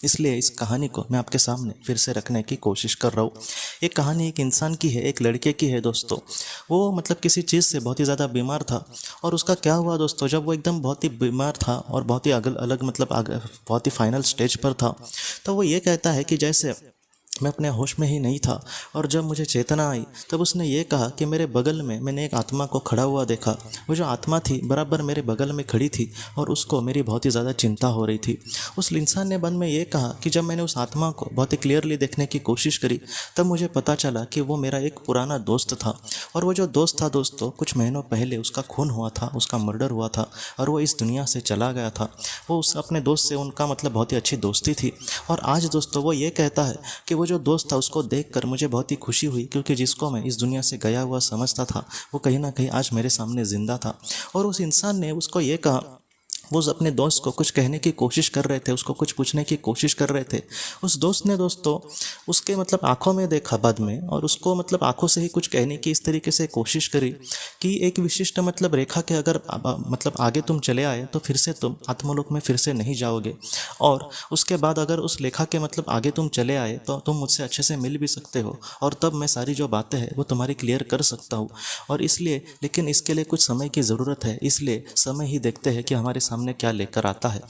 इसलिए इस कहानी को मैं आपके सामने फिर से रखने की कोशिश कर रहा हूँ। ये कहानी एक इंसान की है, एक लड़के की है दोस्तों। वो मतलब किसी चीज़ से बहुत ही ज़्यादा बीमार था। और उसका क्या हुआ दोस्तों, जब वो एकदम बहुत ही बीमार था और बहुत ही अगल अलग मतलब बहुत ही फाइनल स्टेज पर था, तो वो ये कहता है कि जैसे मैं अपने होश में ही नहीं था, और जब मुझे चेतना आई तब उसने ये कहा कि मेरे बगल में मैंने एक आत्मा को खड़ा हुआ देखा। वो जो आत्मा थी बराबर मेरे बगल में खड़ी थी और उसको मेरी बहुत ही ज़्यादा चिंता हो रही थी। उस इंसान ने बाद में ये कहा कि जब मैंने उस आत्मा को बहुत ही क्लियरली देखने की कोशिश करी तब मुझे पता चला कि वो मेरा एक पुराना दोस्त था। और वो जो दोस्त था दोस्तों, कुछ महीनों पहले उसका खून हुआ था, उसका मर्डर हुआ था और वो इस दुनिया से चला गया था। वो उस अपने दोस्त से उनका मतलब बहुत ही अच्छी दोस्ती थी। और आज दोस्तों वो ये कहता है कि वो जो दोस्त था उसको देखकर मुझे बहुत ही खुशी हुई, क्योंकि जिसको मैं इस दुनिया से गया हुआ समझता था वो कहीं ना कहीं आज मेरे सामने ज़िंदा था। और उस इंसान ने उसको ये कहा, वो उस अपने दोस्त को कुछ कहने की कोशिश कर रहे थे, उसको कुछ पूछने की कोशिश कर रहे थे। उस दोस्त ने दोस्तों उसके मतलब आंखों में देखा बाद में, और उसको मतलब आंखों से ही कुछ कहने की इस तरीके से कोशिश करी कि एक विशिष्ट मतलब रेखा के अगर मतलब आगे तुम चले आए तो फिर से तुम आत्मलोक में फिर से नहीं जाओगे, और उसके बाद अगर उस रेखा के मतलब आगे तुम चले आए तो तुम मुझसे अच्छे से मिल भी सकते हो, और तब मैं सारी जो बातें हैं वो तुम्हारी क्लियर कर सकता हूँ। और इसलिए लेकिन इसके लिए कुछ समय की ज़रूरत है, इसलिए समय ही देखते हैं कि हमारे सामने क्या लेकर आता है।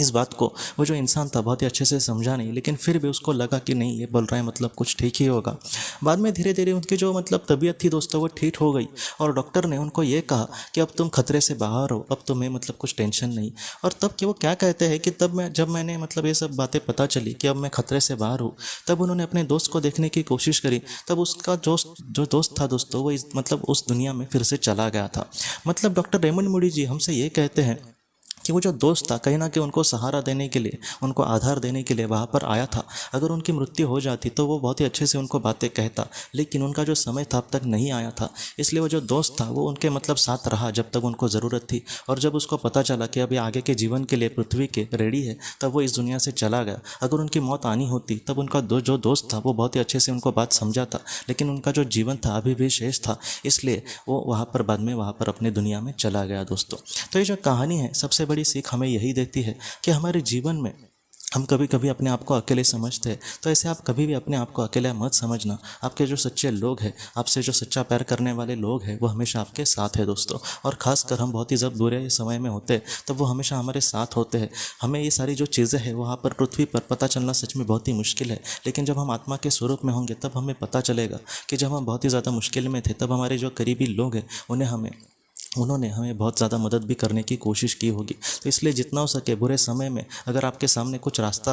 इस बात को वो जो इंसान था बहुत ही अच्छे से समझा नहीं, लेकिन फिर भी उसको लगा कि नहीं ये बोल रहा है मतलब कुछ ठीक ही होगा। बाद में धीरे धीरे उनकी जो मतलब तबीयत थी दोस्तों वो ठीक हो गई, और डॉक्टर ने उनको ये कहा कि अब तुम खतरे से बाहर हो, अब तुम्हें मतलब कुछ टेंशन नहीं। और तब कि वो क्या कहते हैं कि तब मैं जब मैंने मतलब ये सब बातें पता चली कि अब मैं खतरे से बाहर हूँ, तब उन्होंने अपने दोस्त को देखने की कोशिश करी। तब उसका जो दोस्त था दोस्तों वो इस मतलब उस दुनिया में फिर से चला गया था। मतलब डॉक्टर रेमंड मूडी जी हमसे ये कहते हैं कि वो जो दोस्त था कहीं ना कहीं उनको सहारा देने के लिए, उनको आधार देने के लिए वहाँ पर आया था। अगर उनकी मृत्यु हो जाती तो वो बहुत ही अच्छे से उनको बातें कहता, लेकिन उनका जो समय था अब तक नहीं आया था। इसलिए वो जो दोस्त था वो उनके मतलब साथ रहा जब तक उनको ज़रूरत थी, और जब उसको पता चला कि अभी आगे के जीवन के लिए पृथ्वी के रेडी है तब वो इस दुनिया से चला गया। अगर उनकी मौत आनी होती तब उनका जो दोस्त था वो बहुत ही अच्छे से उनको बात समझा था, लेकिन उनका जो जीवन था अभी भी शेष था, इसलिए वो वहाँ पर बाद में वहाँ पर अपने दुनिया में चला गया दोस्तों। तो ये जो कहानी है सबसे बड़ी सीख हमें यही देती है कि हमारे जीवन में हम कभी कभी अपने आप को अकेले समझते हैं, तो ऐसे आप कभी भी अपने आप को अकेला मत समझना। आपके जो सच्चे लोग हैं, आपसे जो सच्चा प्यार करने वाले लोग हैं वो हमेशा आपके साथ है दोस्तों। और ख़ासकर हम बहुत ही जब बुरे समय में होते हैं तब वो हमेशा हमारे साथ होते हैं। हमें ये सारी जो चीज़ें हैं वहाँ पर पृथ्वी पर पता चलना सच में बहुत ही मुश्किल है, लेकिन जब हम आत्मा के स्वरूप में होंगे तब हमें पता चलेगा कि जब हम बहुत ही ज़्यादा मुश्किल में थे तब हमारे जो करीबी लोग हैं उन्होंने हमें बहुत ज़्यादा मदद भी करने की कोशिश की होगी। तो इसलिए जितना हो सके बुरे समय में अगर आपके सामने कुछ रास्ता